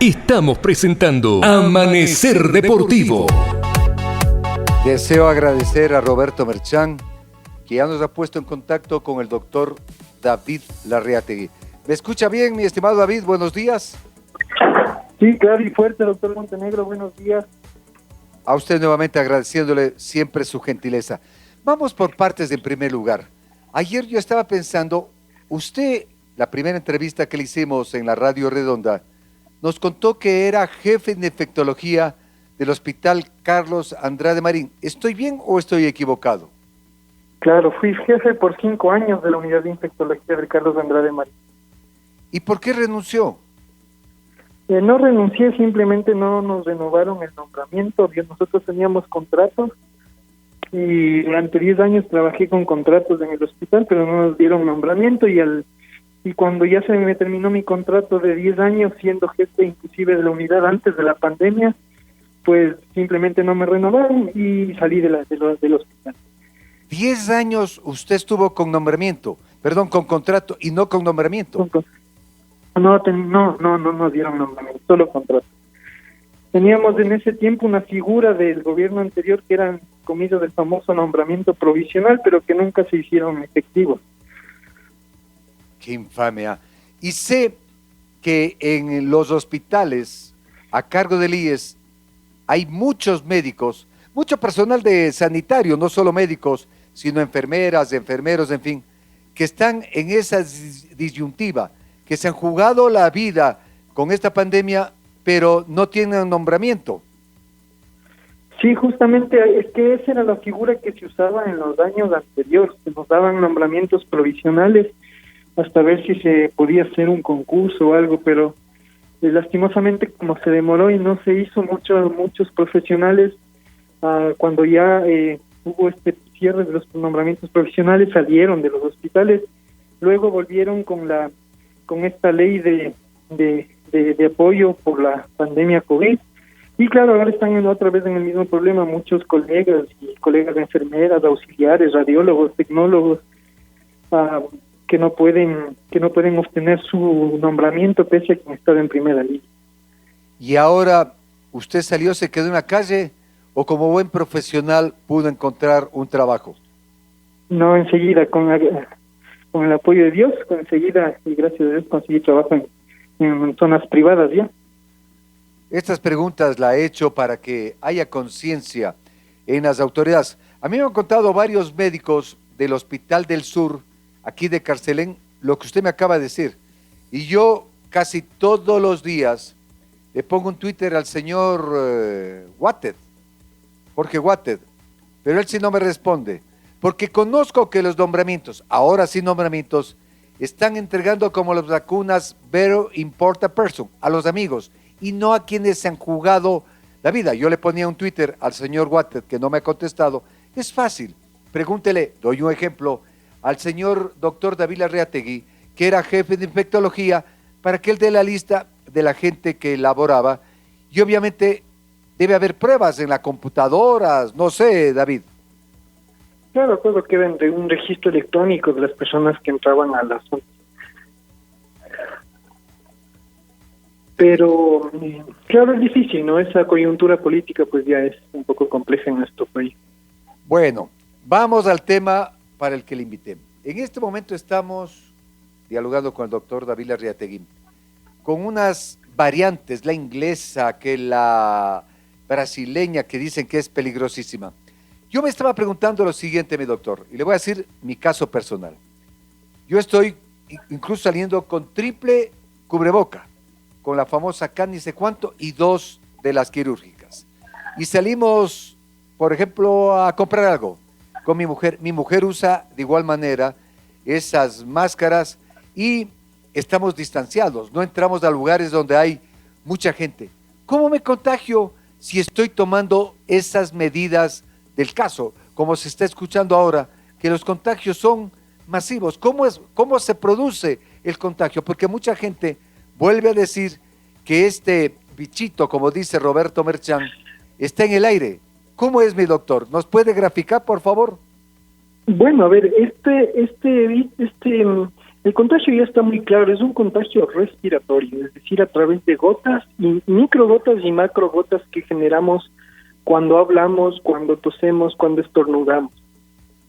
Estamos presentando Amanecer Deportivo. Deseo agradecer a Roberto Merchán, que ya nos ha puesto en contacto con el doctor David Larreategui. ¿Me escucha bien, mi estimado David? Buenos días. Sí, claro y fuerte, doctor Montenegro. Buenos días. A usted nuevamente agradeciéndole siempre su gentileza. Vamos por partes en primer lugar. Ayer yo estaba pensando, usted, la primera entrevista que le hicimos en la Radio Redonda, nos contó que era jefe de infectología del Hospital Carlos Andrade Marín. ¿Estoy bien o estoy equivocado? Claro, fui jefe por 5 años de la unidad de infectología del Carlos Andrade Marín. ¿Y por qué renunció? No renuncié, simplemente no nos renovaron el nombramiento. Nosotros teníamos contratos y durante 10 años trabajé con contratos en el hospital, pero no nos dieron nombramiento y cuando ya se me terminó mi contrato de 10 años siendo jefe inclusive de la unidad antes de la pandemia, pues simplemente no me renovaron y salí del hospital. 10 años usted estuvo con con contrato y no con nombramiento. No nos dieron nombramiento, solo contrato. Teníamos en ese tiempo una figura del gobierno anterior que eran comillas del famoso nombramiento provisional, pero que nunca se hicieron efectivos. Qué infamia. Y sé que en los hospitales a cargo del IES hay muchos médicos, mucho personal de sanitario, no solo médicos, sino enfermeras, enfermeros, en fin, que están en esa disyuntiva, que se han jugado la vida con esta pandemia, pero no tienen nombramiento. Sí, justamente es que esa era la figura que se usaba en los años anteriores, que nos daban nombramientos provisionales hasta ver si se podía hacer un concurso o algo, pero lastimosamente como se demoró y no se hizo, muchos profesionales, cuando ya hubo este cierre de los nombramientos provisionales, salieron de los hospitales, luego volvieron con esta ley de apoyo por la pandemia COVID, y claro, ahora están otra vez en el mismo problema, muchos colegas enfermeras, auxiliares, radiólogos, tecnólogos, que no pueden obtener su nombramiento pese a que han estado en primera línea. ¿Y ahora usted salió, se quedó en la calle o como buen profesional pudo encontrar un trabajo? No, enseguida, con el apoyo de Dios, enseguida, y gracias a Dios, conseguí trabajo en zonas privadas ya. Estas preguntas las he hecho para que haya conciencia en las autoridades. A mí me han contado varios médicos del Hospital del Sur, aquí de Carcelén, lo que usted me acaba de decir. Y yo casi todos los días le pongo un Twitter al señor Jorge Watted, pero él sí no me responde, porque conozco que los nombramientos, ahora sí nombramientos, están entregando como las vacunas Better Import a Person, a los amigos, y no a quienes se han jugado la vida. Yo le ponía un Twitter al señor Watted, que no me ha contestado. Es fácil, pregúntele, doy un ejemplo, al señor doctor David Larreategui, que era jefe de infectología, para que él dé la lista de la gente que elaboraba, y obviamente debe haber pruebas en las computadoras, no sé, David. Claro, todo queda en un registro electrónico de las personas que entraban a la zona. Pero, claro, es difícil, ¿no? Esa coyuntura política pues ya es un poco compleja en nuestro país. Bueno, vamos al tema para el que le invité. En este momento estamos dialogando con el doctor David Larreategui, con unas variantes, la inglesa, que la brasileña, que dicen que es peligrosísima. Yo me estaba preguntando lo siguiente, mi doctor, y le voy a decir mi caso personal. Yo estoy incluso saliendo con triple cubreboca, con la famosa Can ni sé cuánto y 2 de las quirúrgicas. Y salimos, por ejemplo, a comprar algo con mi mujer. Mi mujer usa de igual manera esas máscaras y estamos distanciados, no entramos a lugares donde hay mucha gente. ¿Cómo me contagio si estoy tomando esas medidas del caso? Como se está escuchando ahora, que los contagios son masivos. ¿Cómo se produce el contagio? Porque mucha gente vuelve a decir que este bichito, como dice Roberto Merchán, está en el aire. ¿Cómo es, mi doctor? ¿Nos puede graficar, por favor? Bueno, a ver, El contagio ya está muy claro, es un contagio respiratorio, es decir, a través de gotas, y microgotas y macrogotas que generamos cuando hablamos, cuando tosemos, cuando estornudamos.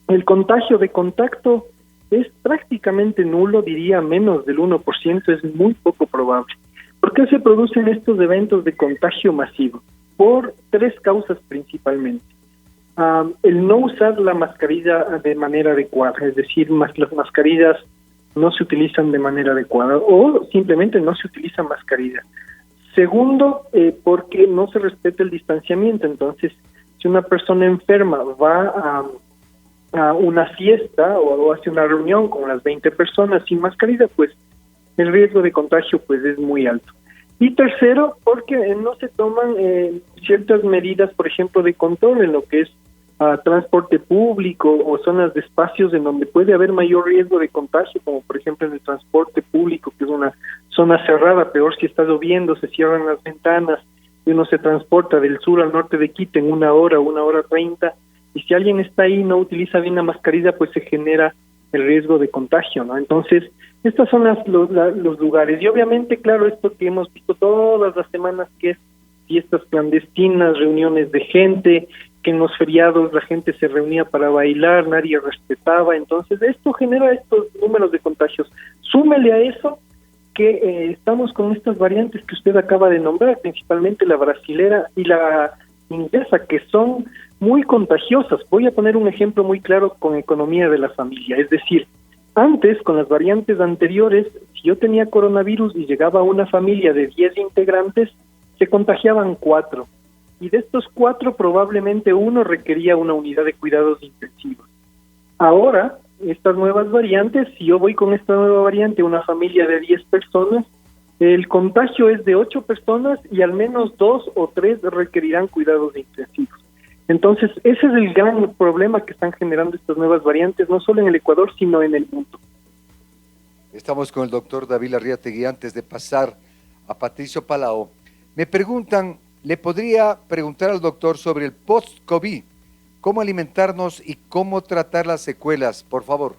El contagio de contacto es prácticamente nulo, diría menos del 1%, es muy poco probable. ¿Por qué se producen estos eventos de contagio masivo? Por tres causas principalmente. El no usar la mascarilla de manera adecuada, es decir, las mascarillas no se utilizan de manera adecuada o simplemente no se utiliza mascarilla. Segundo, porque no se respeta el distanciamiento. Entonces, si una persona enferma va a una fiesta o hace una reunión con las 20 personas sin mascarilla, pues el riesgo de contagio pues es muy alto. Y tercero, porque no se toman ciertas medidas, por ejemplo, de control en lo que es transporte público o zonas de espacios en donde puede haber mayor riesgo de contagio, como por ejemplo en el transporte público, que es una zona cerrada, peor si está lloviendo, se cierran las ventanas y uno se transporta del sur al norte de Quito en 1 hora, 1 hora 30, y si alguien está ahí y no utiliza bien la mascarilla, pues se genera el riesgo de contagio, ¿no? Entonces, estos son los lugares. Y obviamente, claro, esto que hemos visto todas las semanas, que es fiestas clandestinas, reuniones de gente, que en los feriados la gente se reunía para bailar, nadie respetaba. Entonces, esto genera estos números de contagios. Súmele a eso que estamos con estas variantes que usted acaba de nombrar, principalmente la brasilera y la inglesa, que son muy contagiosas. Voy a poner un ejemplo muy claro con economía de la familia. Es decir, antes, con las variantes anteriores, si yo tenía coronavirus y llegaba a una familia de 10 integrantes, se contagiaban 4. Y de estos 4, probablemente 1 requería una unidad de cuidados intensivos. Ahora, estas nuevas variantes, si yo voy con esta nueva variante a una familia de 10 personas, el contagio es de 8 personas y al menos 2 o 3 requerirán cuidados intensivos. Entonces, ese es el gran problema que están generando estas nuevas variantes, no solo en el Ecuador, sino en el mundo. Estamos con el doctor David Arriategui. Antes de pasar a Patricio Palao, me preguntan, ¿le podría preguntar al doctor sobre el post-COVID? ¿Cómo alimentarnos y cómo tratar las secuelas, por favor?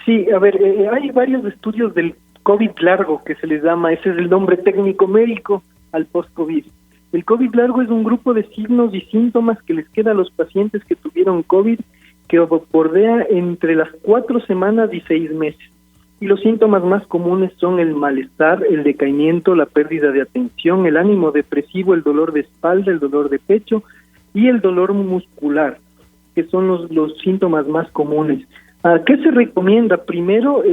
Sí, a ver, hay varios estudios del COVID largo, que se les llama, ese es el nombre técnico médico al post-COVID. El COVID largo es un grupo de signos y síntomas que les queda a los pacientes que tuvieron COVID, que bordea entre las 4 semanas y 6 meses. Y los síntomas más comunes son el malestar, el decaimiento, la pérdida de atención, el ánimo depresivo, el dolor de espalda, el dolor de pecho y el dolor muscular, que son los síntomas más comunes. ¿Qué se recomienda? Primero,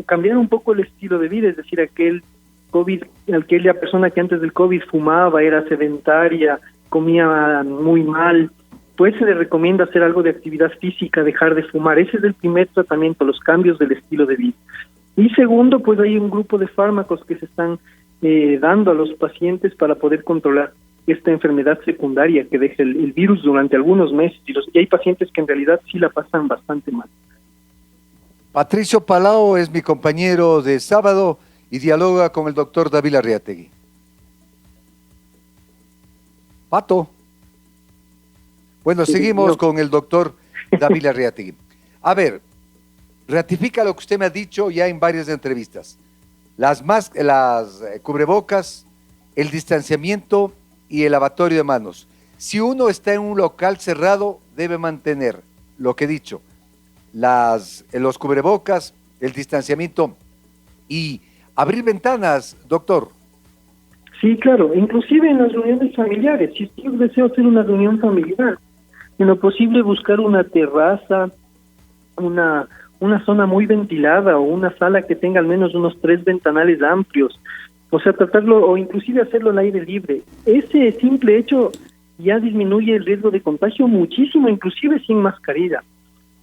cambiar un poco el estilo de vida, es decir, aquella persona que antes del COVID fumaba, era sedentaria, comía muy mal, pues se le recomienda hacer algo de actividad física, dejar de fumar. Ese es el primer tratamiento, los cambios del estilo de vida. Y segundo, pues hay un grupo de fármacos que se están dando a los pacientes para poder controlar esta enfermedad secundaria que deja el virus durante algunos meses, y hay pacientes que en realidad sí la pasan bastante mal. Patricio Palao es mi compañero de sábado y dialoga con el doctor David Arriategui. Pato. Bueno, seguimos con el doctor David Arriategui. A ver, ratifica lo que usted me ha dicho ya en varias entrevistas. Las cubrebocas, el distanciamiento y el lavatorio de manos. Si uno está en un local cerrado, debe mantener lo que he dicho, los cubrebocas, el distanciamiento y abrir ventanas, doctor. Sí, claro, inclusive en las reuniones familiares. Si yo deseo hacer una reunión familiar, en lo posible buscar una terraza, una zona muy ventilada o una sala que tenga al menos unos 3 ventanales amplios, o sea, tratarlo o inclusive hacerlo al aire libre. Ese simple hecho ya disminuye el riesgo de contagio muchísimo, inclusive sin mascarilla.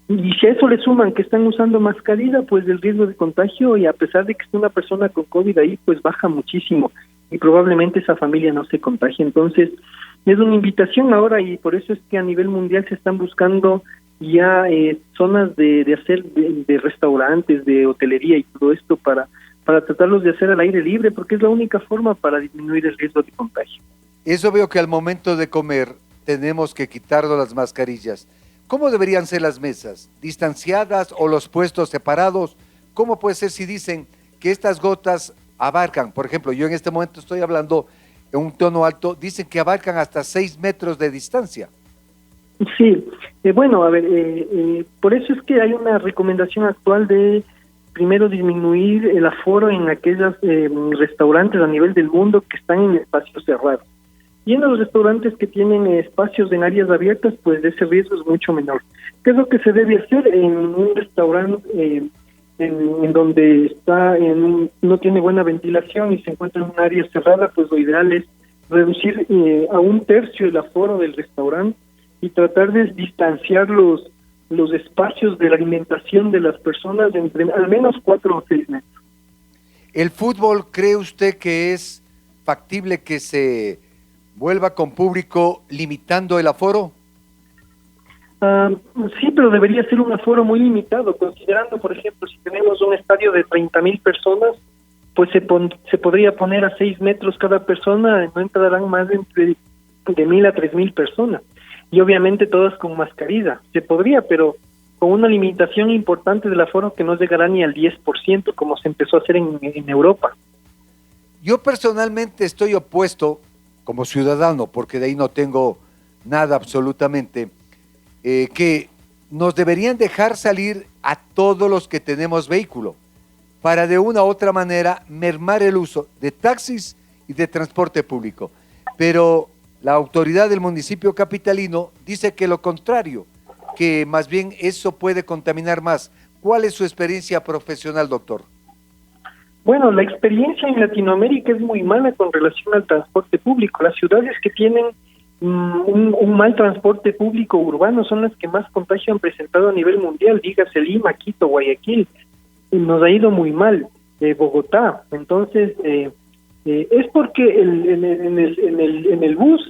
Y si a eso le suman que están usando mascarilla, pues el riesgo de contagio, y a pesar de que esté una persona con COVID ahí, pues baja muchísimo y probablemente esa familia no se contagie. Entonces, es una invitación ahora, y por eso es que a nivel mundial se están buscando ya zonas de restaurantes, de hotelería y todo esto para tratarlos de hacer al aire libre, porque es la única forma para disminuir el riesgo de contagio. Eso veo que al momento de comer tenemos que quitarnos las mascarillas. ¿Cómo deberían ser las mesas? ¿Distanciadas o los puestos separados? ¿cómo puede ser si dicen que estas gotas abarcan, por ejemplo, yo en este momento estoy hablando en un tono alto, dicen que abarcan hasta 6 metros de distancia? Sí, bueno, a ver, por eso es que hay una recomendación actual de primero disminuir el aforo en aquellos restaurantes a nivel del mundo que están en espacios cerrados. Y en los restaurantes que tienen espacios en áreas abiertas, pues ese riesgo es mucho menor. ¿Qué es lo que se debe hacer en un restaurante en donde no tiene buena ventilación y se encuentra en un área cerrada? Pues lo ideal es reducir a 1/3 el aforo del restaurante y tratar de distanciar los espacios de la alimentación de las personas entre al menos 4 o 6 metros. ¿El fútbol cree usted que es factible que se vuelva con público limitando el aforo? Sí, pero debería ser un aforo muy limitado, considerando, por ejemplo, si tenemos un estadio de 30,000 personas, pues se podría poner a 6 metros cada persona, no entrarán más de 1,000 a 3,000 personas. Y obviamente todas con mascarilla. Se podría, pero con una limitación importante del aforo que no llegará ni al 10%, como se empezó a hacer en Europa. Yo personalmente estoy opuesto como ciudadano, porque de ahí no tengo nada absolutamente, que nos deberían dejar salir a todos los que tenemos vehículo, para de una u otra manera mermar el uso de taxis y de transporte público. Pero la autoridad del municipio capitalino dice que lo contrario, que más bien eso puede contaminar más. ¿Cuál es su experiencia profesional, doctor? Bueno, la experiencia en Latinoamérica es muy mala con relación al transporte público. Las ciudades que tienen un mal transporte público urbano son las que más contagio han presentado a nivel mundial, dígase Lima, Quito, Guayaquil. Nos ha ido muy mal, Bogotá. Entonces, es porque en el bus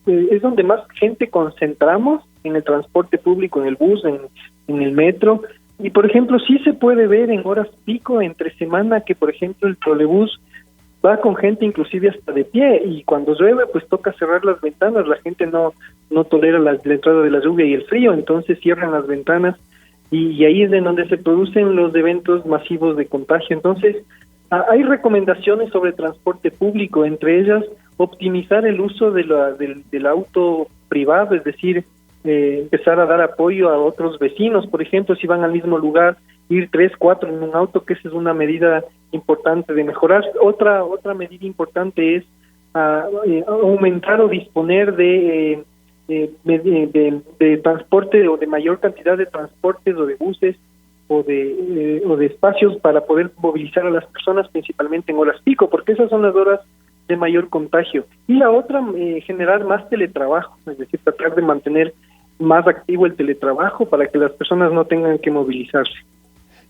es donde más gente concentramos, en el transporte público, en el bus, en el metro. Y, por ejemplo, sí se puede ver en horas pico, entre semana, que, por ejemplo, el trolebús va con gente inclusive hasta de pie, y cuando llueve, pues toca cerrar las ventanas. La gente no tolera la entrada de la lluvia y el frío, entonces cierran las ventanas, y ahí es en donde se producen los eventos masivos de contagio. Entonces, hay recomendaciones sobre transporte público, entre ellas optimizar el uso del auto privado, es decir, empezar a dar apoyo a otros vecinos, por ejemplo, si van al mismo lugar, ir 3, 4 en un auto, que esa es una medida importante de mejorar. Otra medida importante es aumentar o disponer de transporte, o de mayor cantidad de transportes o de buses o de espacios para poder movilizar a las personas, principalmente en horas pico, porque esas son las horas de mayor contagio. Y la otra, generar más teletrabajo, es decir, tratar de mantener más activo el teletrabajo para que las personas no tengan que movilizarse.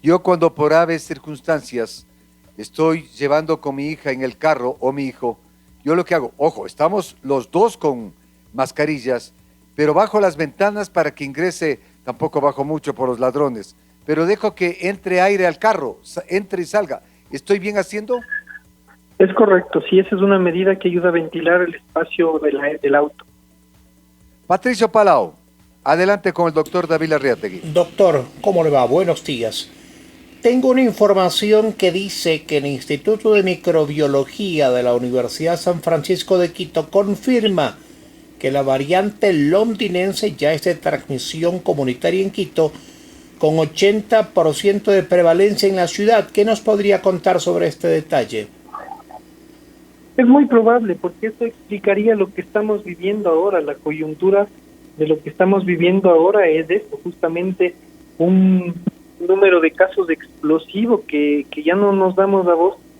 Yo, cuando por aves circunstancias estoy llevando con mi hija en el carro o mi hijo, yo lo que hago, ojo, estamos los dos con mascarillas, pero bajo las ventanas para que ingrese, tampoco bajo mucho por los ladrones, pero dejo que entre aire al carro, entre y salga. ¿Estoy bien haciendo? Es correcto, sí, esa es una medida que ayuda a ventilar el espacio del auto. Patricio Palau, adelante con el doctor David Arriategui. Doctor, ¿cómo le va? Buenos días. Tengo una información que dice que el Instituto de Microbiología de la Universidad San Francisco de Quito confirma que la variante londinense ya es de transmisión comunitaria en Quito, con 80% de prevalencia en la ciudad. ¿Qué nos podría contar sobre este detalle? Es muy probable, porque eso explicaría lo que estamos viviendo ahora. La coyuntura de lo que estamos viviendo ahora es esto, justamente un número de casos explosivo que ya no nos damos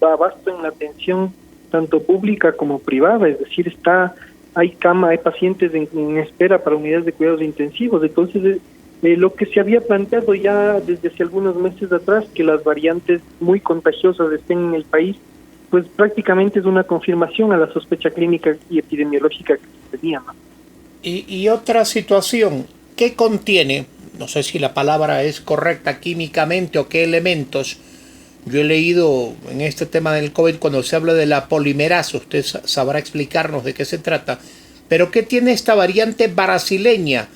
abasto en la atención tanto pública como privada, es decir, hay pacientes en espera para unidades de cuidados intensivos. Entonces, lo que se había planteado ya desde hace algunos meses atrás, que las variantes muy contagiosas estén en el país, pues prácticamente es una confirmación a la sospecha clínica y epidemiológica que se tenía, ¿no? Y otra situación, ¿qué contiene? No sé si la palabra es correcta químicamente o qué elementos. Yo he leído en este tema del COVID cuando se habla de la polimerasa, usted sabrá explicarnos de qué se trata, pero ¿qué tiene esta variante brasileña?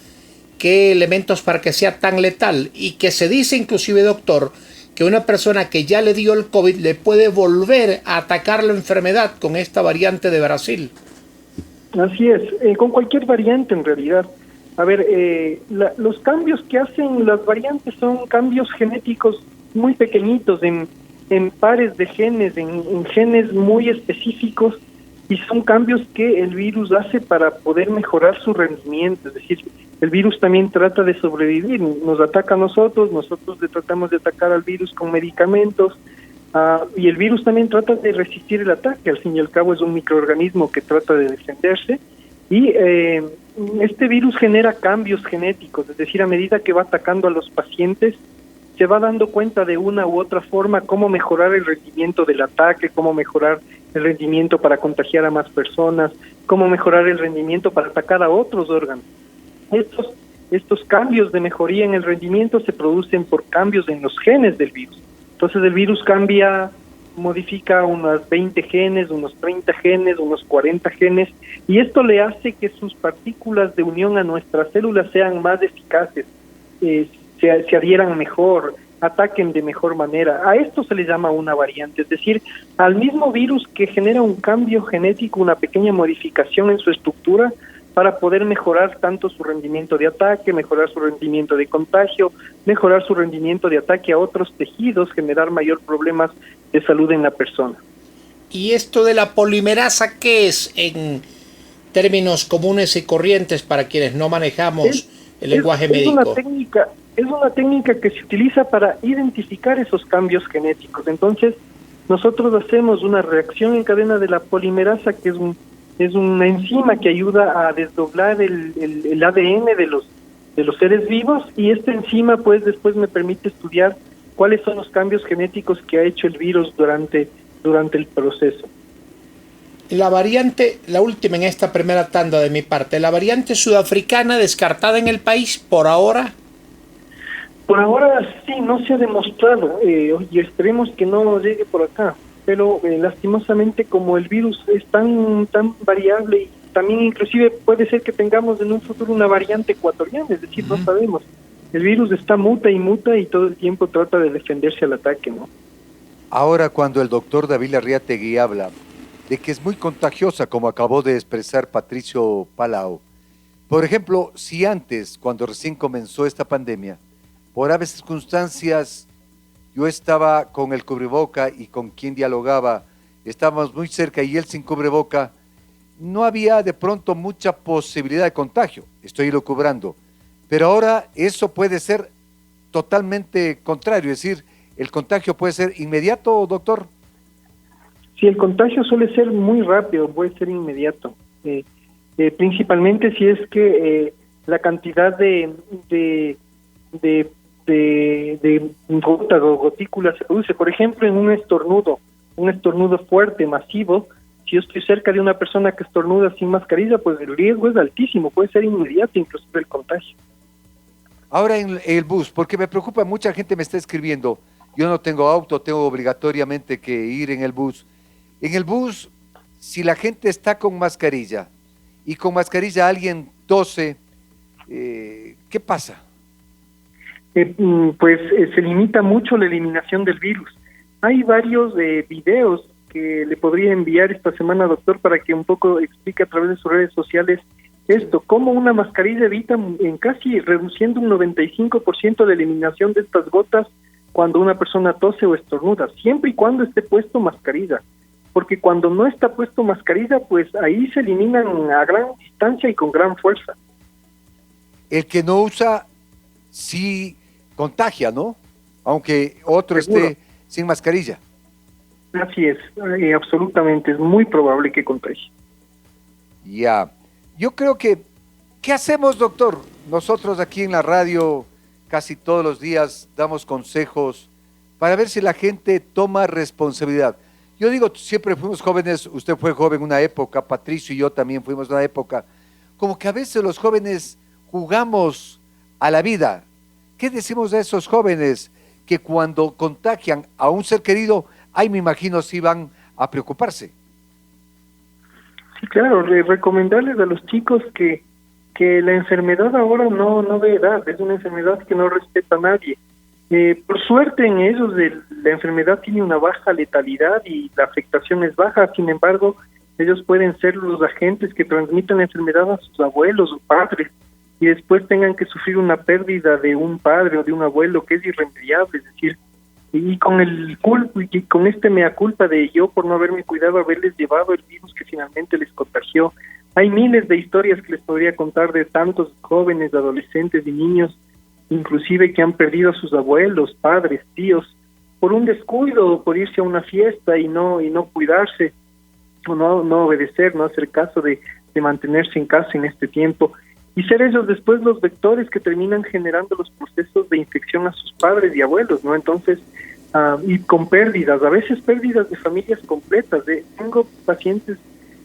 ¿Qué elementos para que sea tan letal? Y que se dice inclusive, doctor, que una persona que ya le dio el COVID le puede volver a atacar la enfermedad con esta variante de Brasil. Así es, con cualquier variante en realidad. A ver, los cambios que hacen las variantes son cambios genéticos muy pequeñitos en pares de genes, en genes muy específicos, y son cambios que el virus hace para poder mejorar su rendimiento. Es decir, el virus también trata de sobrevivir, nos ataca a nosotros le tratamos de atacar al virus con medicamentos, y el virus también trata de resistir el ataque. Al fin y al cabo es un microorganismo que trata de defenderse, y este virus genera cambios genéticos, es decir, a medida que va atacando a los pacientes, se va dando cuenta de una u otra forma cómo mejorar el rendimiento del ataque, cómo mejorar el rendimiento para contagiar a más personas, cómo mejorar el rendimiento para atacar a otros órganos. Estos cambios de mejoría en el rendimiento se producen por cambios en los genes del virus. Entonces el virus modifica unas 20 genes, unos 30 genes, unos 40 genes, y esto le hace que sus partículas de unión a nuestras células sean más eficaces, se adhieran mejor, ataquen de mejor manera. A esto se le llama una variante, es decir, al mismo virus que genera un cambio genético, una pequeña modificación en su estructura para poder mejorar tanto su rendimiento de ataque, mejorar su rendimiento de contagio, mejorar su rendimiento de ataque a otros tejidos, generar mayor problemas de salud en la persona. ¿Y esto de la polimerasa qué es en términos comunes y corrientes para quienes no manejamos el lenguaje médico? Es una técnica que se utiliza para identificar esos cambios genéticos. Entonces, nosotros hacemos una reacción en cadena de la polimerasa, que es una enzima que ayuda a desdoblar el ADN de los seres vivos, y esta enzima pues después me permite estudiar cuáles son los cambios genéticos que ha hecho el virus durante el proceso. La variante, la última en esta primera tanda de mi parte, la variante sudafricana descartada en el país por ahora. Por ahora sí, no se ha demostrado, y esperemos que no llegue por acá, pero lastimosamente como el virus es tan variable, y también inclusive puede ser que tengamos en un futuro una variante ecuatoriana, es decir, no sabemos. El virus está muta y todo el tiempo trata de defenderse al ataque, ¿no? Ahora, cuando el doctor David Arriategui habla de que es muy contagiosa, como acabó de expresar Patricio Palau, por ejemplo, si antes, cuando recién comenzó esta pandemia, por aves circunstancias, yo estaba con el cubreboca y con quien dialogaba, estábamos muy cerca y él sin cubreboca, no había de pronto mucha posibilidad de contagio, estoy lucubrando, pero ahora eso puede ser totalmente contrario, es decir, el contagio puede ser inmediato, doctor. Sí, el contagio suele ser muy rápido, puede ser inmediato, principalmente si es que la cantidad de gotas o gotículas se produce. Por ejemplo, en un estornudo fuerte, masivo, si yo estoy cerca de una persona que estornuda sin mascarilla, pues el riesgo es altísimo, puede ser inmediato inclusive el contagio. Ahora en el bus, porque me preocupa, mucha gente me está escribiendo, yo no tengo auto, tengo obligatoriamente que ir en el bus. En el bus, si la gente está con mascarilla y con mascarilla alguien tose, ¿qué pasa? Se limita mucho la eliminación del virus. Hay varios videos que le podría enviar esta semana, doctor, para que un poco explique a través de sus redes sociales esto, cómo una mascarilla evita en casi reduciendo un 95% de eliminación de estas gotas cuando una persona tose o estornuda, siempre y cuando esté puesto mascarilla, porque cuando no está puesto mascarilla, pues ahí se eliminan a gran distancia y con gran fuerza. El que no usa sí contagia, ¿no? Aunque otro esté sin mascarilla. Así es, absolutamente, es muy probable que contagie. Ya, yo creo que, ¿qué hacemos, doctor? Nosotros aquí en la radio casi todos los días damos consejos para ver si la gente toma responsabilidad. Yo digo, siempre fuimos jóvenes, usted fue joven una época, Patricio y yo también fuimos una época, como que a veces los jóvenes jugamos a la vida. ¿Qué decimos de esos jóvenes que cuando contagian a un ser querido, ahí me imagino si van a preocuparse? Sí, claro, recomendarles a los chicos que la enfermedad ahora no ve edad, es una enfermedad que no respeta a nadie. Por suerte en ellos la enfermedad tiene una baja letalidad y la afectación es baja. Sin embargo, ellos pueden ser los agentes que transmitan la enfermedad a sus abuelos o padres y después tengan que sufrir una pérdida de un padre o de un abuelo que es irremediable. Es decir, y con con este mea culpa de yo por no haberme cuidado, haberles llevado el virus que finalmente les contagió. Hay miles de historias que les podría contar de tantos jóvenes, adolescentes y niños, inclusive que han perdido a sus abuelos, padres, tíos, por un descuido, por irse a una fiesta y no cuidarse, o no obedecer, no hacer caso de mantenerse en casa en este tiempo, y ser ellos después los vectores que terminan generando los procesos de infección a sus padres y abuelos, ¿no? Entonces, y con pérdidas, a veces pérdidas de familias completas. Tengo pacientes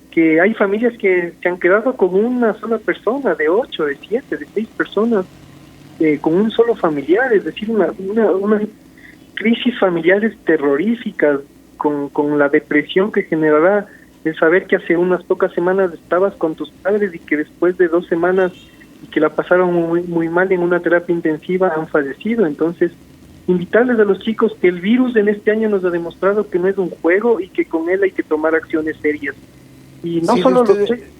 que hay familias que se han quedado con una sola persona, de 8, de 7, de 6 personas, con un solo familiar, es decir, una crisis familiares terroríficas, con la depresión que generará el saber que hace unas pocas semanas estabas con tus padres y que después de 2 semanas y que la pasaron muy mal en una terapia intensiva han fallecido. Entonces, invitarles a los chicos que el virus en este año nos ha demostrado que no es un juego y que con él hay que tomar acciones serias. Y no solo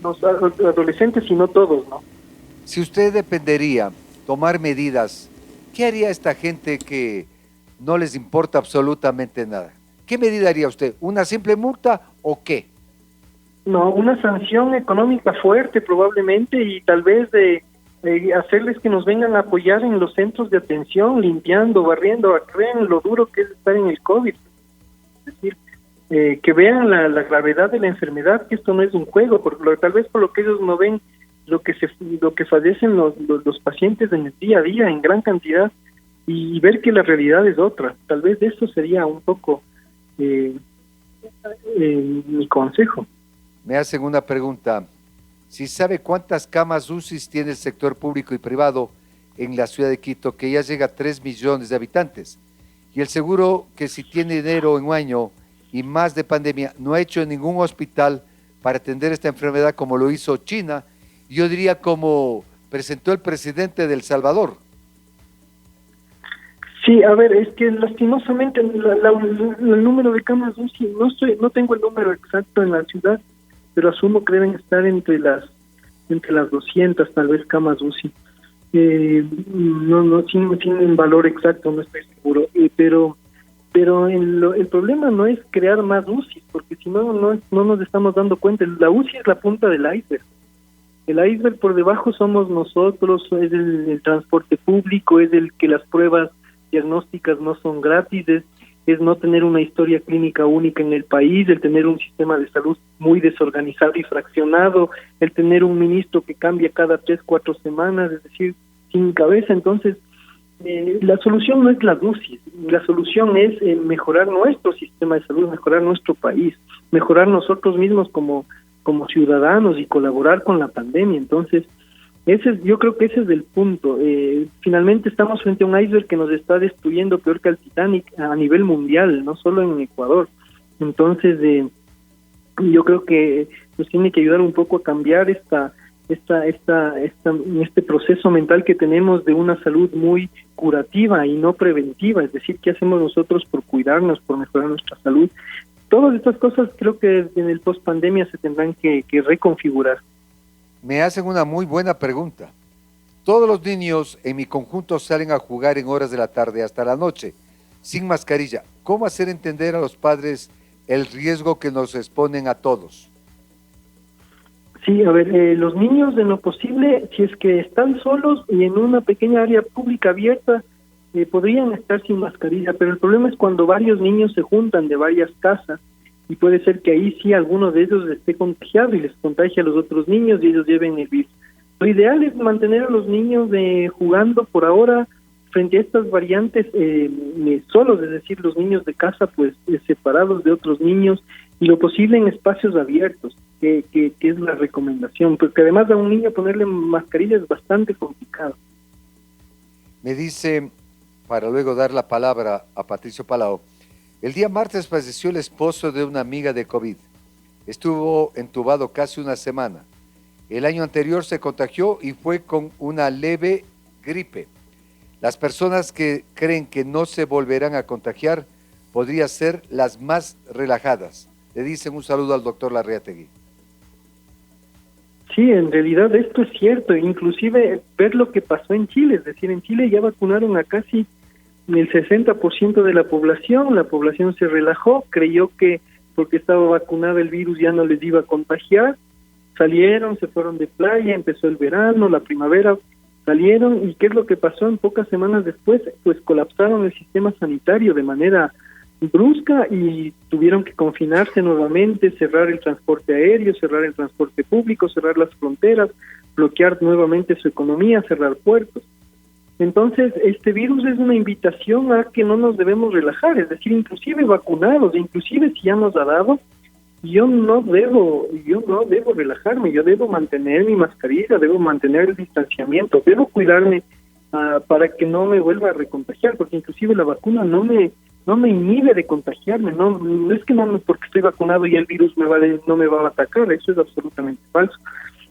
los adolescentes, sino todos, ¿no? Si usted dependería tomar medidas, ¿qué haría esta gente que no les importa absolutamente nada? ¿Qué medida haría usted? ¿Una simple multa o qué? No, una sanción económica fuerte probablemente, y tal vez de hacerles que nos vengan a apoyar en los centros de atención, limpiando, barriendo. Vean lo duro que es estar en el COVID. Es decir, que vean la gravedad de la enfermedad, que esto no es un juego, tal vez por lo que ellos no ven lo que fallecen los pacientes en el día a día en gran cantidad, y ver que la realidad es otra. Tal vez eso sería un poco mi consejo. Me hacen una pregunta. Si sabe cuántas camas UCI tiene el sector público y privado en la ciudad de Quito, que ya llega a 3 millones de habitantes, y el seguro que si tiene dinero en un año y más de pandemia no ha hecho ningún hospital para atender esta enfermedad como lo hizo China, yo diría como presentó el presidente de El Salvador. Sí, a ver, es que lastimosamente el número de camas UCI, no tengo el número exacto en la ciudad, pero asumo que deben estar entre las 200 tal vez camas UCI. Sin un valor exacto, no estoy seguro. Pero el problema no es crear más UCI, porque si no nos estamos dando cuenta. La UCI es la punta del iceberg. El iceberg por debajo somos nosotros, es el transporte público, es el que las pruebas diagnósticas no son gratis, es no tener una historia clínica única en el país, el tener un sistema de salud muy desorganizado y fraccionado, el tener un ministro que cambia cada 3-4 semanas, es decir, sin cabeza. Entonces, la solución no es la UCI, la solución es mejorar nuestro sistema de salud, mejorar nuestro país, mejorar nosotros mismos como ciudadanos y colaborar con la pandemia. Entonces, yo creo que ese es el punto. Finalmente estamos frente a un iceberg que nos está destruyendo peor que el Titanic a nivel mundial, no solo en Ecuador. Entonces, yo creo que nos tiene que ayudar un poco a cambiar este proceso mental que tenemos de una salud muy curativa y no preventiva. Es decir, ¿qué hacemos nosotros por cuidarnos, por mejorar nuestra salud? Todas estas cosas creo que en el post-pandemia se tendrán que reconfigurar. Me hacen una muy buena pregunta. Todos los niños en mi conjunto salen a jugar en horas de la tarde hasta la noche, sin mascarilla. ¿Cómo hacer entender a los padres el riesgo que nos exponen a todos? Sí, a ver, los niños en lo posible, si es que están solos y en una pequeña área pública abierta, podrían estar sin mascarilla, pero el problema es cuando varios niños se juntan de varias casas, y puede ser que ahí sí alguno de ellos esté contagiado y les contagie a los otros niños y ellos lleven el virus. Lo ideal es mantener a los niños jugando por ahora frente a estas variantes solos, es decir, los niños de casa pues separados de otros niños, y lo posible en espacios abiertos, que es la recomendación, porque además a un niño ponerle mascarilla es bastante complicado. Me dice, para luego dar la palabra a Patricio Palau, el día martes falleció el esposo de una amiga de COVID. Estuvo entubado casi una semana. El año anterior se contagió y fue con una leve gripe. Las personas que creen que no se volverán a contagiar podrían ser las más relajadas. Le dicen un saludo al doctor Larreategui. Sí, en realidad esto es cierto, inclusive ver lo que pasó en Chile, es decir, en Chile ya vacunaron a casi el 60% de la población se relajó, creyó que porque estaba vacunada el virus ya no les iba a contagiar, salieron, se fueron de playa, empezó el verano, la primavera, salieron, y ¿qué es lo que pasó? En pocas semanas después, pues colapsaron el sistema sanitario de manera brusca y tuvieron que confinarse nuevamente, cerrar el transporte aéreo, cerrar el transporte público, cerrar las fronteras, bloquear nuevamente su economía, cerrar puertos. Entonces, este virus es una invitación a que no nos debemos relajar, es decir, inclusive vacunados, inclusive si ya nos ha dado, yo no debo relajarme, yo debo mantener mi mascarilla, debo mantener el distanciamiento, debo cuidarme para que no me vuelva a recontagiar, porque inclusive la vacuna no me inhibe de contagiarme, no es que porque estoy vacunado y el virus no me va a atacar, eso es absolutamente falso.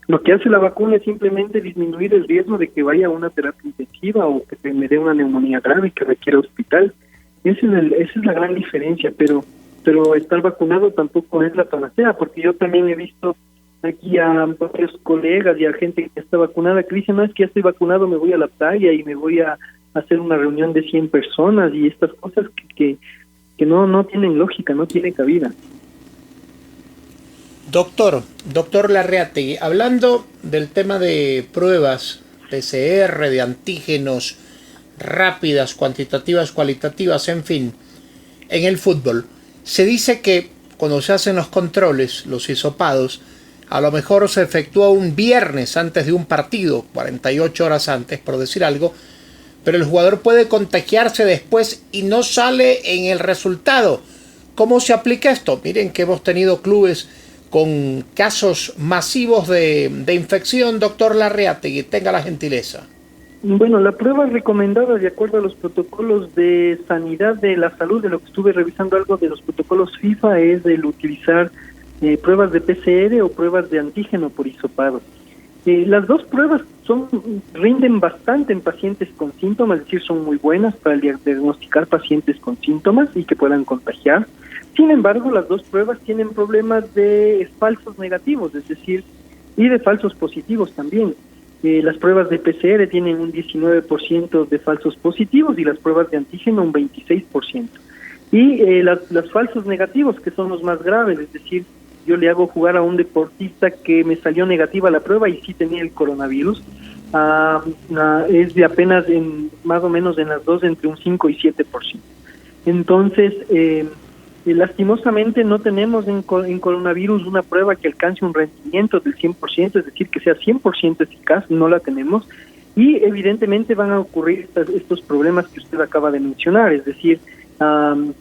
Lo que hace la vacuna es simplemente disminuir el riesgo de que vaya a una terapia intensiva o que me dé una neumonía grave que requiera hospital. Esa es la gran diferencia, pero estar vacunado tampoco es la panacea, porque yo también he visto aquí a varios colegas y a gente que está vacunada que dicen, no, es que ya estoy vacunado, me voy a la playa y me voy a hacer una reunión de 100 personas y estas cosas que no tienen lógica, no tienen cabida. Doctor Larreategui, hablando del tema de pruebas PCR, de antígenos rápidas, cuantitativas, cualitativas, en fin, en el fútbol, se dice que cuando se hacen los controles, los hisopados, a lo mejor se efectúa un viernes antes de un partido, 48 horas antes, por decir algo, pero el jugador puede contagiarse después y no sale en el resultado. ¿Cómo se aplica esto? Miren que hemos tenido clubes con casos masivos de infección, doctor Larreategui, tenga la gentileza. Bueno, la prueba recomendada de acuerdo a los protocolos de sanidad de la salud, de lo que estuve revisando algo de los protocolos FIFA, es el utilizar pruebas de PCR o pruebas de antígeno por hisopado. Las dos pruebas rinden bastante en pacientes con síntomas, es decir, son muy buenas para diagnosticar pacientes con síntomas y que puedan contagiar. Sin embargo, las dos pruebas tienen problemas de falsos negativos, es decir, y de falsos positivos también. Las pruebas de PCR tienen un 19% de falsos positivos y las pruebas de antígeno un 26%. Y los falsos negativos, que son los más graves, es decir, yo le hago jugar a un deportista que me salió negativa la prueba y sí tenía el coronavirus, es de apenas más o menos en las dos entre un 5 y 7%. Entonces, lastimosamente no tenemos en coronavirus una prueba que alcance un rendimiento del 100%, es decir, que sea 100% eficaz, no la tenemos, y evidentemente van a ocurrir estos problemas que usted acaba de mencionar, es decir,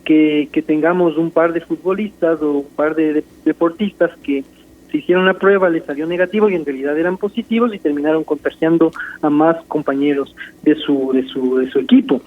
que tengamos un par de futbolistas o un par de deportistas que se hicieron la prueba, les salió negativo y en realidad eran positivos y terminaron contagiando a más compañeros de su equipo.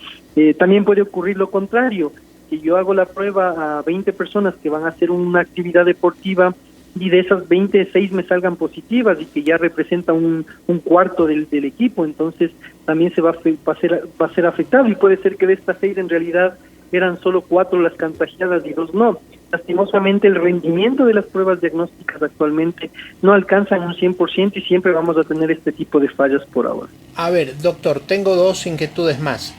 También puede ocurrir lo contrario, que yo hago la prueba a 20 personas que van a hacer una actividad deportiva y de esas 20, 6 me salgan positivas y que ya representa un cuarto del equipo, entonces también se va a ser afectado y puede ser que de estas 6 en realidad eran solo 4 las contagiadas y 2 no. Lastimosamente el rendimiento de las pruebas diagnósticas actualmente no alcanzan un 100% y siempre vamos a tener este tipo de fallas por ahora. A ver, doctor, tengo 2 inquietudes más.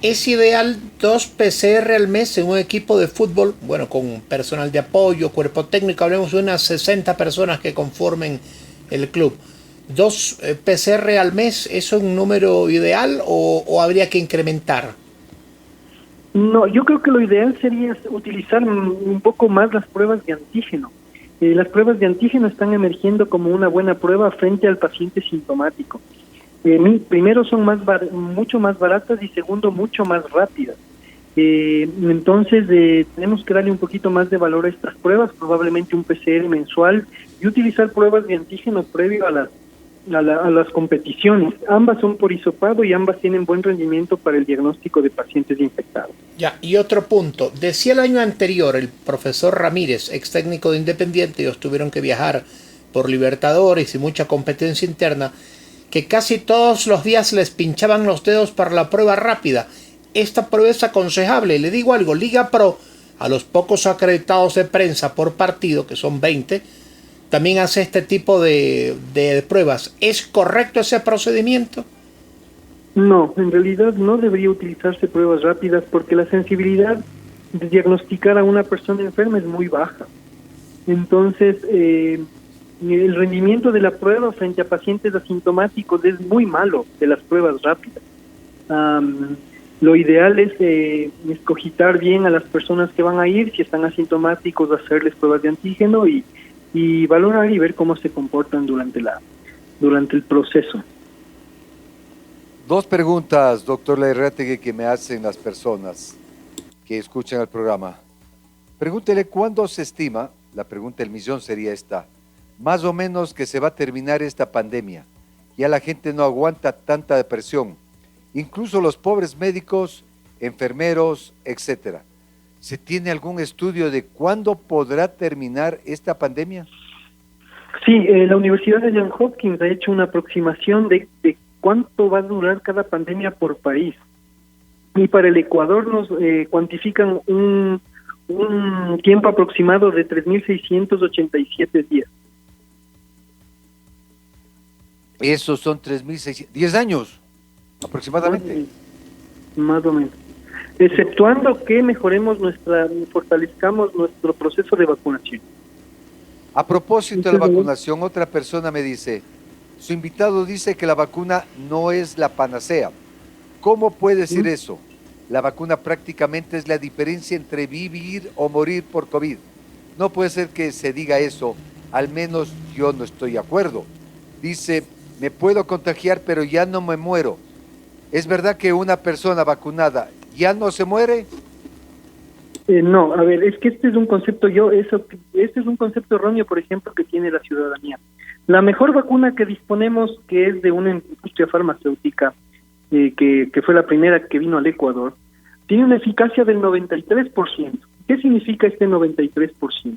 ¿Es ideal 2 PCR al mes en un equipo de fútbol? Bueno, con personal de apoyo, cuerpo técnico, hablemos de unas 60 personas que conformen el club. 2 PCR al mes, ¿eso es un número ideal o habría que incrementar? No, yo creo que lo ideal sería utilizar un poco más las pruebas de antígeno. Las pruebas de antígeno están emergiendo como una buena prueba frente al paciente sintomático. Primero son mucho más baratas y segundo mucho más rápidas. Entonces tenemos que darle un poquito más de valor a estas pruebas, probablemente un PCR mensual y utilizar pruebas de antígeno previo a las competiciones. Ambas son por hisopado y ambas tienen buen rendimiento para el diagnóstico de pacientes infectados. Ya, y otro punto. Decía el año anterior el profesor Ramírez, ex técnico de Independiente, ellos tuvieron que viajar por Libertadores y mucha competencia interna, que casi todos los días les pinchaban los dedos para la prueba rápida. Esta prueba es aconsejable. Le digo algo, Liga Pro, a los pocos acreditados de prensa por partido, que son 20, también hace este tipo de pruebas. ¿Es correcto ese procedimiento? No, en realidad no debería utilizarse pruebas rápidas porque la sensibilidad de diagnosticar a una persona enferma es muy baja. Entonces, el rendimiento de la prueba frente a pacientes asintomáticos es muy malo de las pruebas rápidas. Lo ideal es escogitar bien a las personas que van a ir, si están asintomáticos, hacerles pruebas de antígeno y valorar y ver cómo se comportan durante el proceso. Dos preguntas, doctor Larriategui, que me hacen las personas que escuchan el programa. Pregúntele cuándo se estima, la pregunta del millón sería esta, más o menos que se va a terminar esta pandemia. Ya la gente no aguanta tanta depresión, incluso los pobres médicos, enfermeros, etcétera. ¿Se tiene algún estudio de cuándo podrá terminar esta pandemia? Sí, la Universidad de Johns Hopkins ha hecho una aproximación de cuánto va a durar cada pandemia por país. Y para el Ecuador nos cuantifican un tiempo aproximado de 3.687 días. Esos son 3.600, 10 años aproximadamente. Más o menos. Exceptuando que fortalezcamos nuestro proceso de vacunación. A propósito de la vacunación, otra persona me dice, su invitado dice que la vacuna no es la panacea. ¿Cómo puede decir eso? La vacuna prácticamente es la diferencia entre vivir o morir por COVID. No puede ser que se diga eso, al menos yo no estoy de acuerdo. Dice, me puedo contagiar pero ya no me muero. ¿Es verdad que una persona vacunada ya no se muere? No, a ver, es que este es un concepto este es un concepto erróneo, por ejemplo, que tiene la ciudadanía. La mejor vacuna que disponemos, que es de una industria farmacéutica, que fue la primera que vino al Ecuador, tiene una eficacia del 93%. ¿Qué significa este 93%?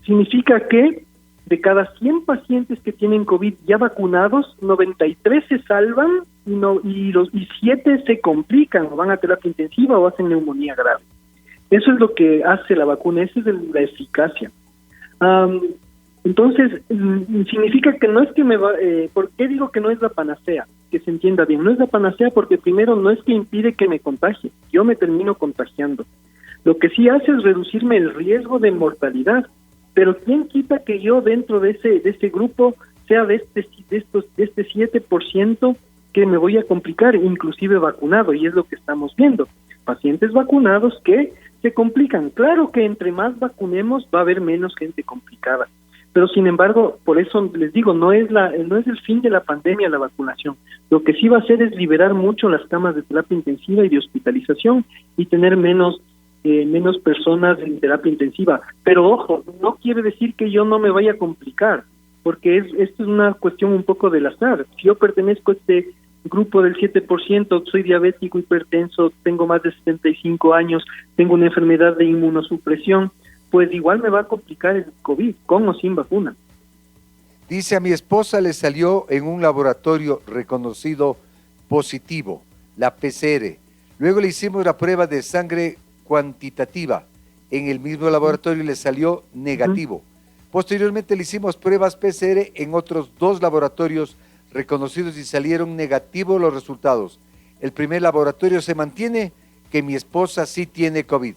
Significa que de cada 100 pacientes que tienen COVID ya vacunados, 93 se salvan y 7 se complican, o van a terapia intensiva o hacen neumonía grave. Eso es lo que hace la vacuna, esa es la eficacia. Entonces, significa que no es que ¿por qué digo que no es la panacea? Que se entienda bien, no es la panacea porque primero no es que impide que me contagie, yo me termino contagiando. Lo que sí hace es reducirme el riesgo de mortalidad, pero ¿quién quita que yo dentro de ese grupo sea de este 7% que me voy a complicar, inclusive vacunado? Y es lo que estamos viendo, pacientes vacunados que se complican. Claro que entre más vacunemos va a haber menos gente complicada, pero sin embargo, por eso les digo, no es el fin de la pandemia la vacunación. Lo que sí va a hacer es liberar mucho las camas de terapia intensiva y de hospitalización y tener menos personas en terapia intensiva. Pero ojo, no quiere decir que yo no me vaya a complicar, porque esto es una cuestión un poco del azar. Si yo pertenezco a este grupo del 7%, soy diabético, hipertenso, tengo más de 75 años, tengo una enfermedad de inmunosupresión, pues igual me va a complicar el COVID, con o sin vacuna. Dice, a mi esposa le salió en un laboratorio reconocido positivo, la PCR. Luego le hicimos la prueba de sangre cuantitativa. En el mismo laboratorio le salió negativo. Posteriormente le hicimos pruebas PCR en otros 2 laboratorios reconocidos y salieron negativos los resultados. El primer laboratorio se mantiene, que mi esposa sí tiene COVID.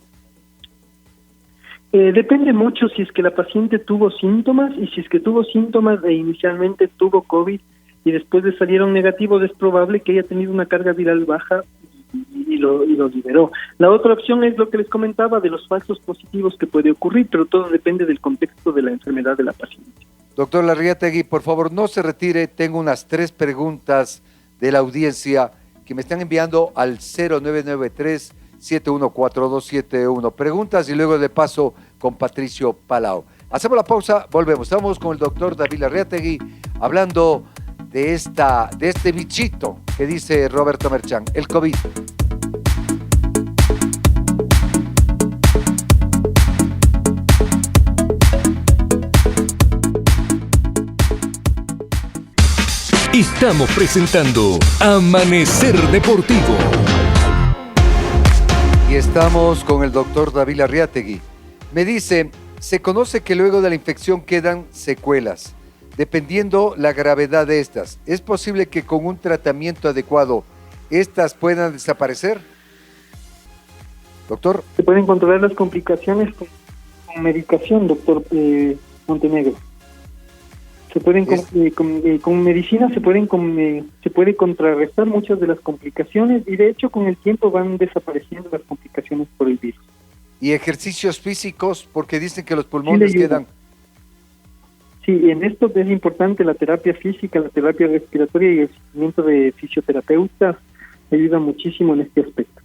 Depende mucho si es que la paciente tuvo síntomas, y si es que tuvo síntomas e inicialmente tuvo COVID y después le salieron negativos, es probable que haya tenido una carga viral baja y lo liberó. La otra opción es lo que les comentaba de los falsos positivos que puede ocurrir, pero todo depende del contexto de la enfermedad de la paciente. Doctor Larriategui, por favor, no se retire. Tengo unas 3 preguntas de la audiencia que me están enviando al 0993-714271. Preguntas y luego de paso con Patricio Palau. Hacemos la pausa, volvemos. Estamos con el doctor David Larriategui hablando de este bichito que dice Roberto Merchán, el COVID. Estamos presentando Amanecer Deportivo. Y estamos con el doctor David Arriategui. Me dice, se conoce que luego de la infección quedan secuelas, dependiendo la gravedad de estas. ¿Es posible que con un tratamiento adecuado estas puedan desaparecer? Doctor. Se pueden controlar las complicaciones con medicación, doctor Montenegro. Se pueden con medicina se puede contrarrestar muchas de las complicaciones y de hecho con el tiempo van desapareciendo las complicaciones por el virus. ¿Y ejercicios físicos? Porque dicen que los pulmones quedan... Sí, en esto es importante la terapia física, la terapia respiratoria y el seguimiento de fisioterapeutas ayuda muchísimo en este aspecto.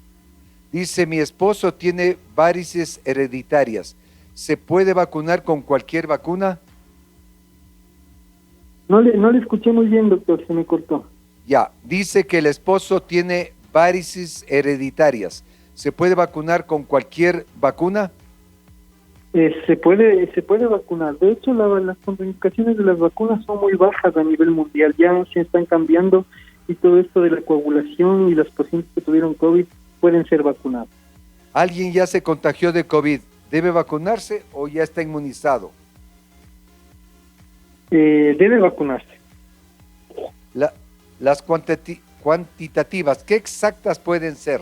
Dice, mi esposo tiene varices hereditarias. ¿Se puede vacunar con cualquier vacuna? No le escuché muy bien, doctor, se me cortó. Ya, dice que el esposo tiene varices hereditarias. ¿Se puede vacunar con cualquier vacuna? Se puede vacunar. De hecho, las contraindicaciones de las vacunas son muy bajas a nivel mundial. Ya se están cambiando y todo esto de la coagulación y los pacientes que tuvieron COVID pueden ser vacunados. ¿Alguien ya se contagió de COVID? ¿Debe vacunarse o ya está inmunizado? Debe vacunarse. Las cuantitativas, ¿qué exactas pueden ser?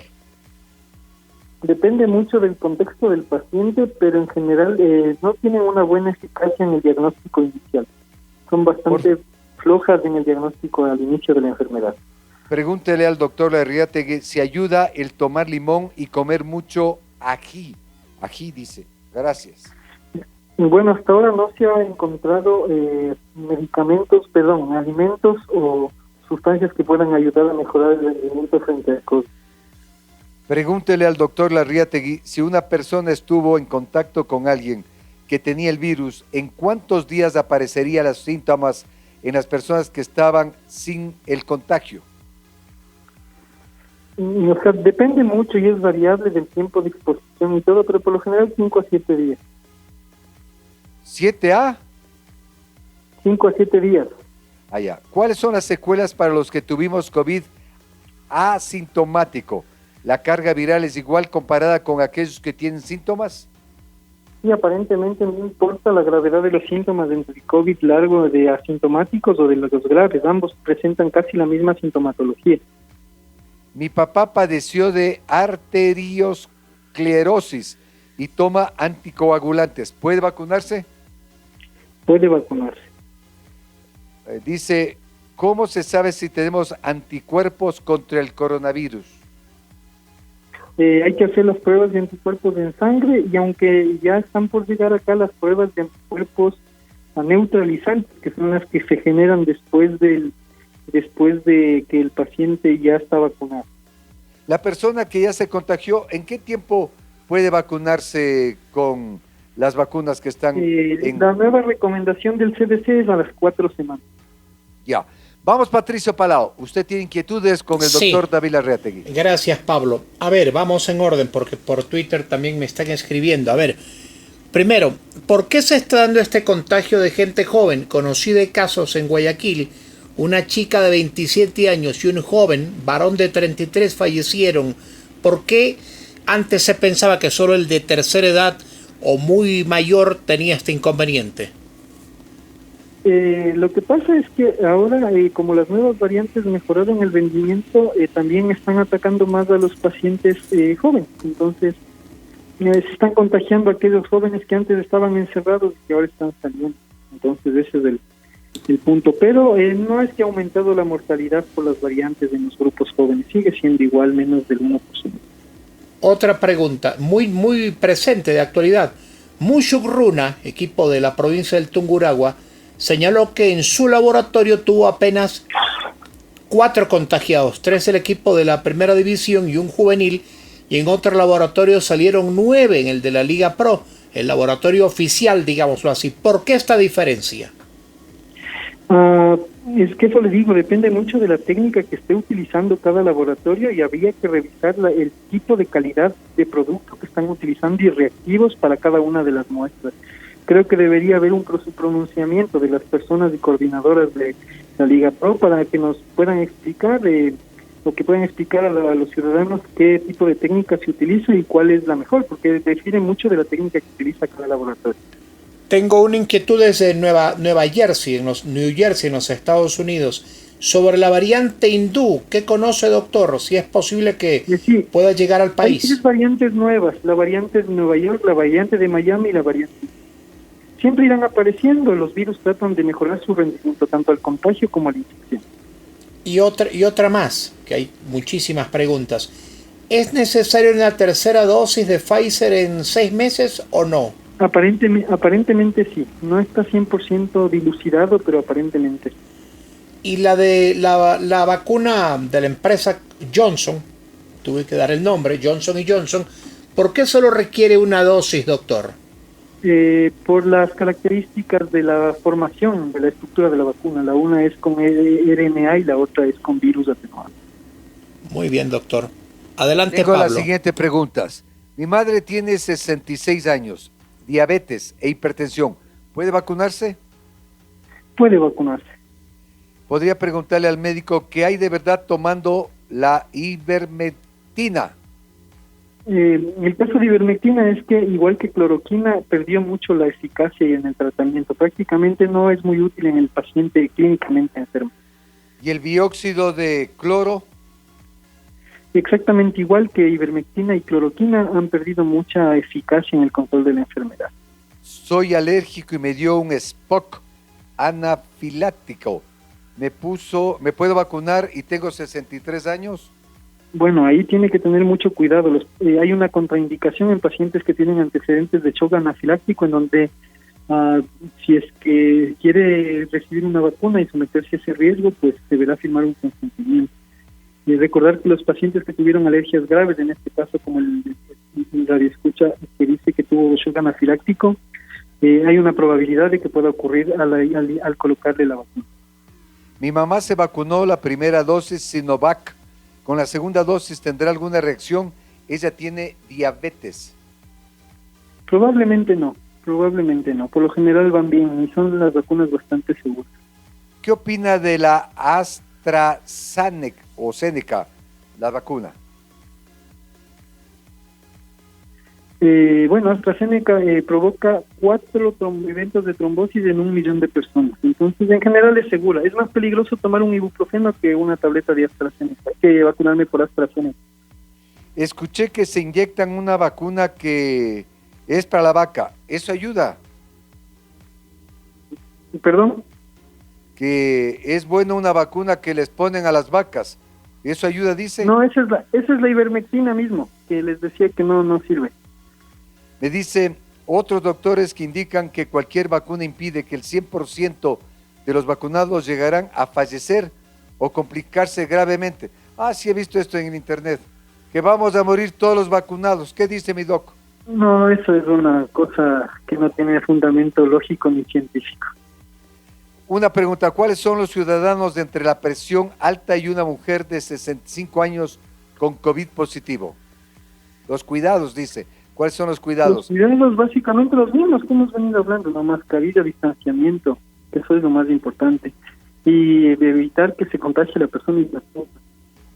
Depende mucho del contexto del paciente, pero en general no tienen una buena eficacia en el diagnóstico inicial. Son bastante flojas en el diagnóstico al inicio de la enfermedad. Pregúntele al doctor Arriategui si ayuda el tomar limón y comer mucho ají. Ají, dice. Gracias. Bueno, hasta ahora no se ha encontrado alimentos o sustancias que puedan ayudar a mejorar el rendimiento frente al COVID. Pregúntele al doctor Arriategui si una persona estuvo en contacto con alguien que tenía el virus, ¿en cuántos días aparecerían los síntomas en las personas que estaban sin el contagio? O sea, depende mucho y es variable del tiempo de exposición y todo, pero por lo general 5 a 7 días. ¿7 a? 5 a 7 días. Allá. ¿Cuáles son las secuelas para los que tuvimos COVID asintomático? ¿La carga viral es igual comparada con aquellos que tienen síntomas? Sí, aparentemente no importa la gravedad de los síntomas entre el COVID largo de asintomáticos o de los graves, ambos presentan casi la misma sintomatología. Mi papá padeció de arteriosclerosis y toma anticoagulantes. ¿Puede vacunarse? Puede vacunarse. Dice, ¿cómo se sabe si tenemos anticuerpos contra el coronavirus? Hay que hacer las pruebas de anticuerpos en sangre y aunque ya están por llegar acá las pruebas de anticuerpos neutralizantes, que son las que se generan después de que el paciente ya está vacunado. La persona que ya se contagió, ¿en qué tiempo puede vacunarse con las vacunas que están La nueva recomendación del CDC es a las 4 semanas. Ya. Vamos, Patricio Palao. Usted tiene inquietudes con el doctor David Arriategui. Gracias, Pablo. A ver, vamos en orden porque por Twitter también me están escribiendo. A ver, primero, ¿por qué se está dando este contagio de gente joven? Conocí de casos en Guayaquil. Una chica de 27 años y un joven, varón de 33, fallecieron. ¿Por qué antes se pensaba que solo el de tercera edad o muy mayor tenía este inconveniente? Lo que pasa es que ahora, como las nuevas variantes mejoraron el rendimiento, también están atacando más a los pacientes jóvenes. Entonces, se están contagiando a aquellos jóvenes que antes estaban encerrados y que ahora están saliendo. Entonces, ese es el punto. Pero no es que ha aumentado la mortalidad por las variantes en los grupos jóvenes. Sigue siendo igual, menos del 1%. Otra pregunta, muy presente de actualidad. Mushuk Runa, equipo de la provincia del Tungurahua, señaló que en su laboratorio tuvo apenas 4 contagiados, 3 del equipo de la primera división y un juvenil, y en otro laboratorio salieron 9 en el de la Liga Pro, el laboratorio oficial, digámoslo así. ¿Por qué esta diferencia? Es que eso les digo, depende mucho de la técnica que esté utilizando cada laboratorio y habría que revisar el tipo de calidad de producto que están utilizando y reactivos para cada una de las muestras. creo que debería haber un pronunciamiento de las personas y coordinadoras de la Liga Pro para que nos puedan explicar o que puedan explicar a los ciudadanos qué tipo de técnica se utiliza y cuál es la mejor, porque difiere mucho de la técnica que utiliza cada laboratorio. Tengo una inquietud desde Nueva Jersey, New Jersey, en los Estados Unidos, sobre la variante hindú. ¿Qué conoce, doctor? Si es posible que Sí, pueda llegar al hay país. 3 variantes nuevas, la variante de Nueva York, la variante de Miami y la variante. Siempre irán apareciendo, los virus tratan de mejorar su rendimiento tanto al contagio como a la infección. Y otra más, que hay muchísimas preguntas. ¿Es necesaria una tercera dosis de Pfizer en 6 meses o no? Aparentemente sí, no está 100% dilucidado, pero aparentemente sí. Y la de la vacuna de la empresa Johnson, tuve que dar el nombre, Johnson & Johnson, ¿por qué solo requiere una dosis, doctor? Por las características de la formación, de la estructura de la vacuna. La una es con RNA y la otra es con virus atenuado. Muy bien, doctor. Adelante, Tengo Pablo. las siguientes preguntas. Mi madre tiene 66 años, diabetes e hipertensión. ¿Puede vacunarse? Puede vacunarse. Podría preguntarle al médico qué hay de verdad tomando la ivermectina. El caso de ivermectina es que, igual que cloroquina, perdió mucho la eficacia en el tratamiento. Prácticamente no es muy útil en el paciente clínicamente enfermo. ¿Y el dióxido de cloro? Exactamente igual que ivermectina y cloroquina han perdido mucha eficacia en el control de la enfermedad. Soy alérgico y me dio un Spock anafiláctico. ¿Me puedo vacunar y tengo 63 años? Bueno, ahí tiene que tener mucho cuidado. Hay una contraindicación en pacientes que tienen antecedentes de shock anafiláctico, en donde si es que quiere recibir una vacuna y someterse a ese riesgo, pues deberá firmar un consentimiento. Y recordar que los pacientes que tuvieron alergias graves, en este caso como el radioescucha que dice que tuvo shock anafiláctico, hay una probabilidad de que pueda ocurrir al colocarle la vacuna. Mi mamá se vacunó la primera dosis Sinovac. ¿Con la segunda dosis tendrá alguna reacción? Ella tiene diabetes. Probablemente no. Por lo general van bien y son las vacunas bastante seguras. ¿Qué opina de la AstraZeneca o Seneca, la vacuna? Bueno, AstraZeneca provoca 4 eventos de trombosis en 1 millón de personas. Entonces, en general es segura. Es más peligroso tomar un ibuprofeno que una tableta de AstraZeneca, que vacunarme por AstraZeneca. Escuché que se inyectan una vacuna que es para la vaca. ¿Eso ayuda? ¿Perdón? Que es bueno una vacuna que les ponen a las vacas. ¿Eso ayuda, dice? No, esa es la ivermectina mismo, que les decía que no sirve. Me dice otros doctores que indican que cualquier vacuna impide que el 100% de los vacunados llegarán a fallecer o complicarse gravemente. Sí he visto esto en el internet, que vamos a morir todos los vacunados. ¿Qué dice mi doc? No, eso es una cosa que no tiene fundamento lógico ni científico. Una pregunta, ¿cuáles son los ciudadanos de entre la presión alta y una mujer de 65 años con COVID positivo? Los cuidados, dice. ¿Cuáles son los cuidados? Los cuidados básicamente los mismos que hemos venido hablando, la mascarilla, distanciamiento, que eso es lo más importante, y de evitar que se contagie la persona y la cosa.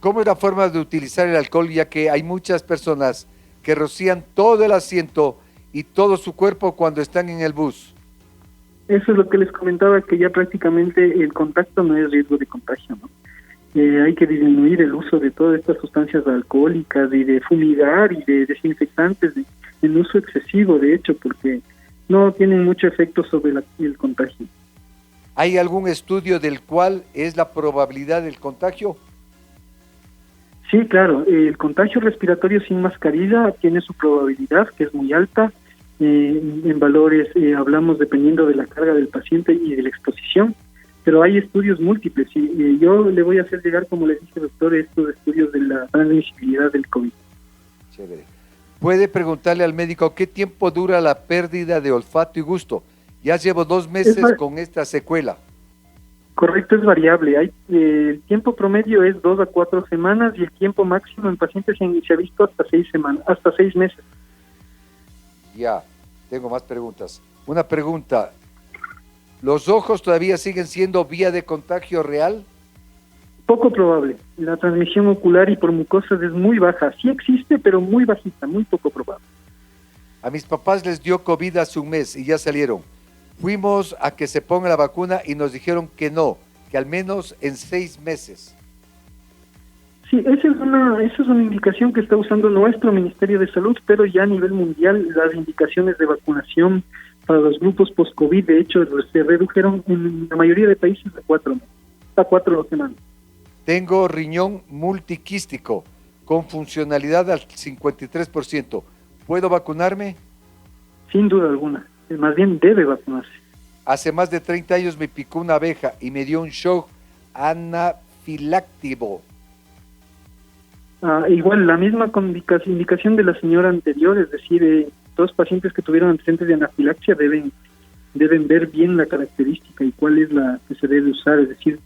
¿Cómo es la forma de utilizar el alcohol, ya que hay muchas personas que rocían todo el asiento y todo su cuerpo cuando están en el bus? Eso es lo que les comentaba, que ya prácticamente el contacto no es riesgo de contagio, ¿no? Hay que disminuir el uso de todas estas sustancias alcohólicas y de fumigar y de desinfectantes, el uso excesivo, de hecho, porque no tienen mucho efecto sobre el contagio. ¿Hay algún estudio del cual es la probabilidad del contagio? Sí, claro, el contagio respiratorio sin mascarilla tiene su probabilidad, que es muy alta. En valores hablamos dependiendo de la carga del paciente y de la exposición, pero hay estudios múltiples y yo le voy a hacer llegar, como le dije, doctor, estos estudios de la transmisibilidad del COVID. Chévere. Puede preguntarle al médico qué tiempo dura la pérdida de olfato y gusto. Ya llevo 2 meses con esta secuela. Correcto, es variable. El tiempo promedio es 2 a 4 semanas y el tiempo máximo en pacientes se ha visto hasta 6 meses. Ya, tengo más preguntas. Una pregunta. ¿Los ojos todavía siguen siendo vía de contagio real? Poco probable. La transmisión ocular y por mucosas es muy baja. Sí existe, pero muy bajita, muy poco probable. A mis papás les dio COVID hace un mes y ya salieron. Fuimos a que se ponga la vacuna y nos dijeron que no, que al menos en 6 meses. Sí, esa es una indicación que está usando nuestro Ministerio de Salud, pero ya a nivel mundial las indicaciones de vacunación para los grupos post-COVID, de hecho, se redujeron en la mayoría de países a 4 meses, a 4 semanas. Tengo riñón multiquístico con funcionalidad al 53%. ¿Puedo vacunarme? Sin duda alguna. Más bien debe vacunarse. Hace más de 30 años me picó una abeja y me dio un shock anafiláctico. Igual, la misma indicación de la señora anterior, es decir, todos pacientes que tuvieron antecedentes de anafilaxia deben ver bien la característica y cuál es la que se debe usar, es decir,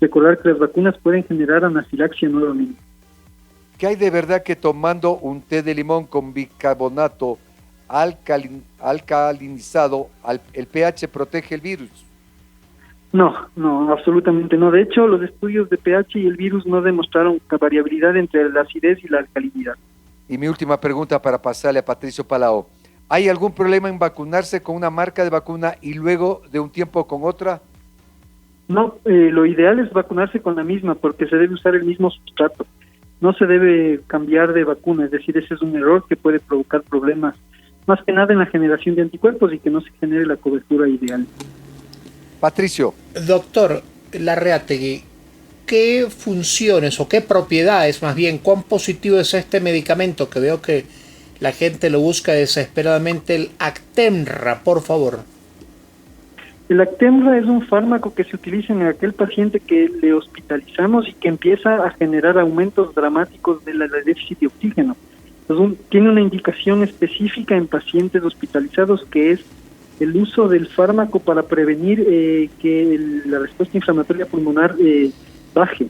recordar que las vacunas pueden generar anafilaxia nuevamente. ¿Qué hay de verdad que tomando un té de limón con bicarbonato alcalinizado, el pH protege el virus? No, absolutamente no. De hecho, los estudios de pH y el virus no demostraron variabilidad entre la acidez y la alcalinidad. Y mi última pregunta para pasarle a Patricio Palao. ¿Hay algún problema en vacunarse con una marca de vacuna y luego de un tiempo con otra? No, lo ideal es vacunarse con la misma porque se debe usar el mismo sustrato. No se debe cambiar de vacuna, es decir, ese es un error que puede provocar problemas, más que nada en la generación de anticuerpos y que no se genere la cobertura ideal. Patricio. Doctor Larreategui, ¿qué funciones o qué propiedades, más bien, cuán positivo es este medicamento que veo que la gente lo busca desesperadamente, el Actemra, por favor? El Actemra es un fármaco que se utiliza en aquel paciente que le hospitalizamos y que empieza a generar aumentos dramáticos del déficit de oxígeno. Entonces, tiene una indicación específica en pacientes hospitalizados que es el uso del fármaco para prevenir que la respuesta inflamatoria pulmonar baje.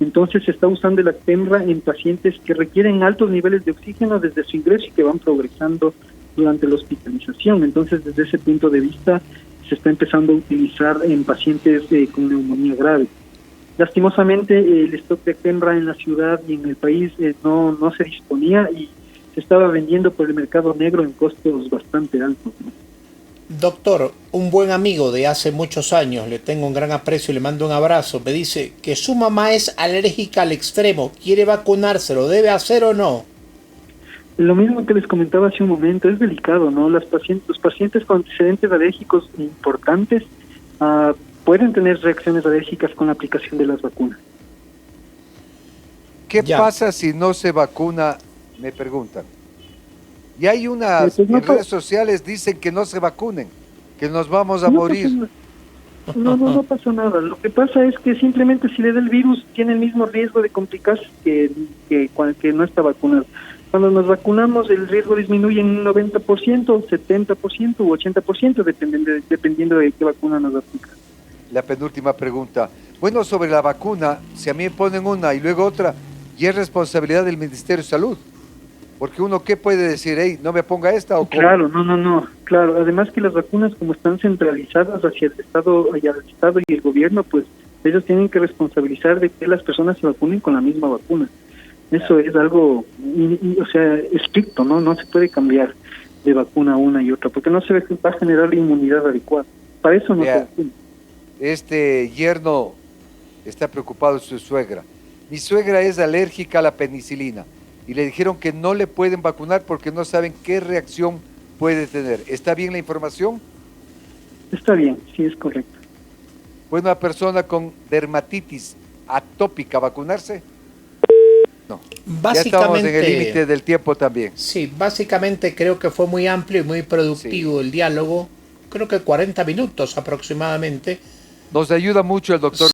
Entonces se está usando el Actemra en pacientes que requieren altos niveles de oxígeno desde su ingreso y que van progresando durante la hospitalización. Entonces, desde ese punto de vista, se está empezando a utilizar en pacientes con neumonía grave. Lastimosamente, el stock de Actemra en la ciudad y en el país no se disponía y se estaba vendiendo por el mercado negro en costos bastante altos, ¿no? Doctor, un buen amigo de hace muchos años, le tengo un gran aprecio y le mando un abrazo, me dice que su mamá es alérgica al extremo, quiere vacunarse, ¿lo debe hacer o no? Lo mismo que les comentaba hace un momento, es delicado, ¿no? Los pacientes con antecedentes alérgicos importantes pueden tener reacciones alérgicas con la aplicación de las vacunas. ¿Qué pasa si no se vacuna? Me preguntan. Y hay unas en redes sociales dicen que no se vacunen, que nos vamos a morir. No pasa nada. Lo que pasa es que simplemente si le da el virus tiene el mismo riesgo de complicarse que no está vacunado. Cuando nos vacunamos el riesgo disminuye en un 90%, 70% u 80%, dependiendo de qué vacuna nos aplica. La penúltima pregunta. Bueno, sobre la vacuna, si a mí me ponen una y luego otra, y es responsabilidad del Ministerio de Salud. Porque uno, ¿qué puede decir? Hey, no me ponga esta o cómo. Claro, no. Claro, además que las vacunas como están centralizadas hacia el Estado y el gobierno, pues ellos tienen que responsabilizar de que las personas se vacunen con la misma vacuna. Eso es algo, estricto, ¿no? No se puede cambiar de vacuna una y otra, porque no se va a generar la inmunidad adecuada. Para eso no se vacuna. Este yerno está preocupado de su suegra. Mi suegra es alérgica a la penicilina y le dijeron que no le pueden vacunar porque no saben qué reacción puede tener. ¿Está bien la información? Está bien, sí, es correcto. ¿Puede una persona con dermatitis atópica vacunarse? No. Ya estamos en el límite del tiempo también. Sí, básicamente creo que fue muy amplio y muy productivo el diálogo. Creo que 40 minutos aproximadamente. Nos ayuda mucho el doctor